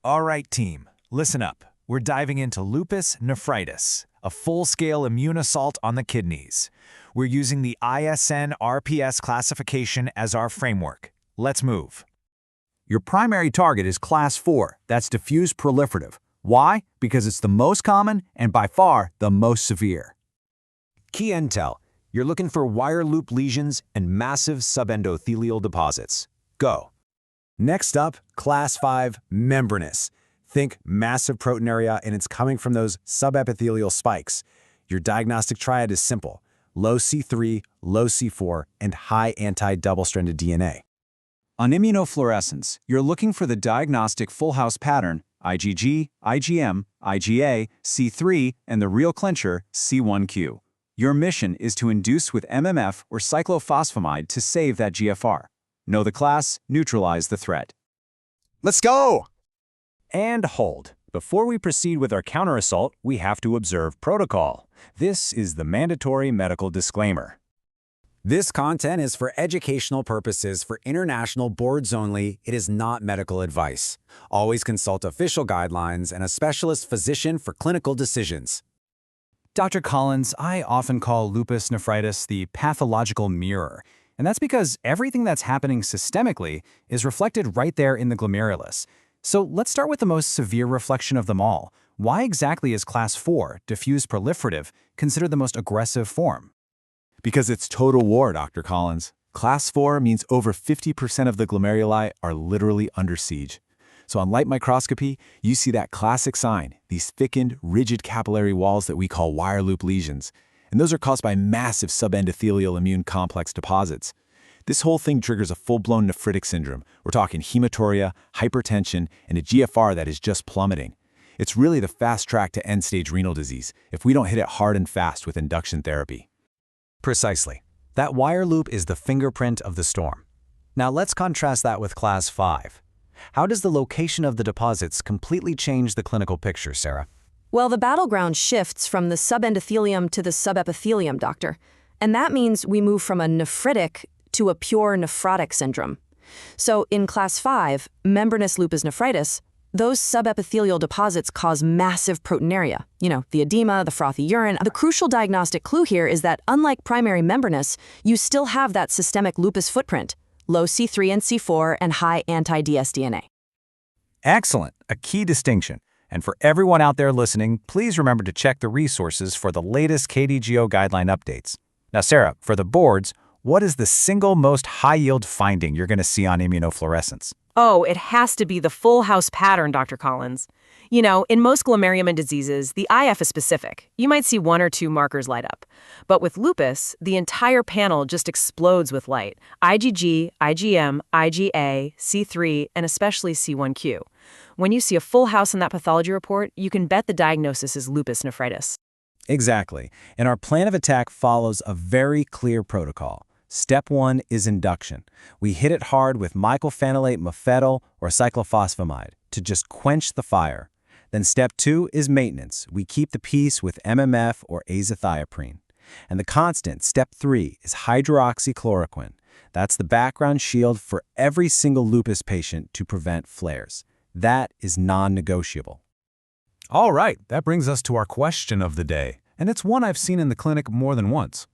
All right, team, listen up. We're diving into lupus nephritis, a full-scale immune assault on the kidneys. We're using the ISN RPS classification as our framework. Let's move. Your primary target is Class 4, that's diffuse proliferative. Why? Because it's the most common and by far the most severe. Key intel: you're looking for wire loop lesions and massive subendothelial deposits. Go. Next up, Class 5, membranous. Think massive proteinuria, and it's coming from those subepithelial spikes. Your diagnostic triad is simple: low C3, low C4, and high anti-double-stranded DNA. On immunofluorescence, you're looking for the diagnostic full-house pattern, IgG, IgM, IgA, C3, and the real clincher, C1q. Your mission is to induce with MMF or cyclophosphamide to save that GFR. Know the class, neutralize the threat. Let's go! And hold. Before we proceed with our counter-assault, we have to observe protocol. This is the mandatory medical disclaimer. This content is for educational purposes for international boards only. It is not medical advice. Always consult official guidelines and a specialist physician for clinical decisions. Dr. Collins, I often call lupus nephritis the pathological mirror, and that's because everything that's happening systemically is reflected right there in the glomerulus. So let's start with the most severe reflection of them all. Why exactly is Class 4, diffuse proliferative, considered the most aggressive form? Because it's total war, Dr. Collins. Class 4 means over 50% of the glomeruli are literally under siege. So on light microscopy, you see that classic sign, these thickened, rigid capillary walls that we call wire loop lesions. And those are caused by massive subendothelial immune complex deposits. This whole thing triggers a full-blown nephritic syndrome. We're talking hematuria, hypertension, and a GFR that is just plummeting. It's really the fast track to end-stage renal disease if we don't hit it hard and fast with induction therapy. Precisely. That wire loop is the fingerprint of the storm. Now let's contrast that with Class 5. How does the location of the deposits completely change the clinical picture, Sarah? Well, the battleground shifts from the subendothelium to the subepithelium, doctor. And that means we move from a nephritic to a pure nephrotic syndrome. So in Class 5, membranous lupus nephritis, those subepithelial deposits cause massive proteinuria. You know, the edema, the frothy urine. The crucial diagnostic clue here is that unlike primary membranous, you still have that systemic lupus footprint, low C3 and C4 and high anti-dsDNA. Excellent, a key distinction. And for everyone out there listening, please remember to check the resources for the latest KDIGO guideline updates. Now, Sarah, for the boards, what is the single most high-yield finding you're going to see on immunofluorescence? Oh, it has to be the full house pattern, Dr. Collins. You know, in most glomerular diseases, the IF is specific. You might see one or two markers light up. But with lupus, the entire panel just explodes with light. IgG, IgM, IgA, C3, and especially C1q. When you see a full house in that pathology report, you can bet the diagnosis is lupus nephritis. Exactly. And our plan of attack follows a very clear protocol. Step 1 is induction. We hit it hard with mycophenolate mofetil or cyclophosphamide to just quench the fire. Then step 2 is maintenance. We keep the peace with MMF or azathioprine. And the constant, step 3, is hydroxychloroquine. That's the background shield for every single lupus patient to prevent flares. That is non-negotiable. All right, that brings us to our question of the day, and it's one I've seen in the clinic more than once.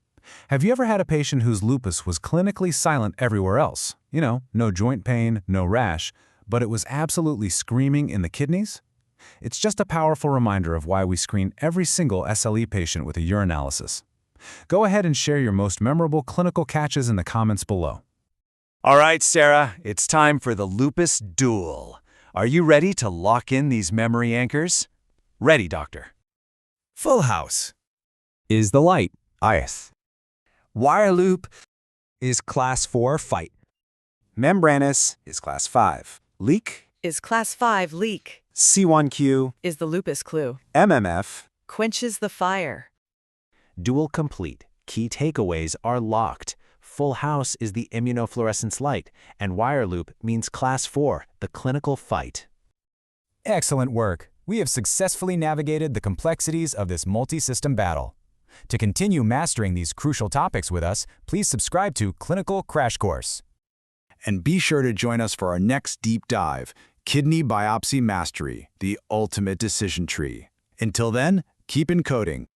Have you ever had a patient whose lupus was clinically silent everywhere else? You know, no joint pain, no rash, but it was absolutely screaming in the kidneys? It's just a powerful reminder of why we screen every single SLE patient with a urinalysis. Go ahead and share your most memorable clinical catches in the comments below. All right, Sarah, it's time for the lupus duel. Are you ready to lock in these memory anchors? Ready, doctor. Full house. Is the light IS? Wire loop is Class 4 fight. Membranous is Class 5. Leak Is Class 5 leak? C1q. Is the lupus clue? MMF. Quenches the fire. Duel complete. Key takeaways are locked. Full house is the immunofluorescence light, and wire loop means Class 4, the clinical fight. Excellent work. We have successfully navigated the complexities of this multi-system battle. To continue mastering these crucial topics with us, please subscribe to Clinical Crash Course. And be sure to join us for our next deep dive, Kidney biopsy mastery, the ultimate decision tree. Until then, keep encoding.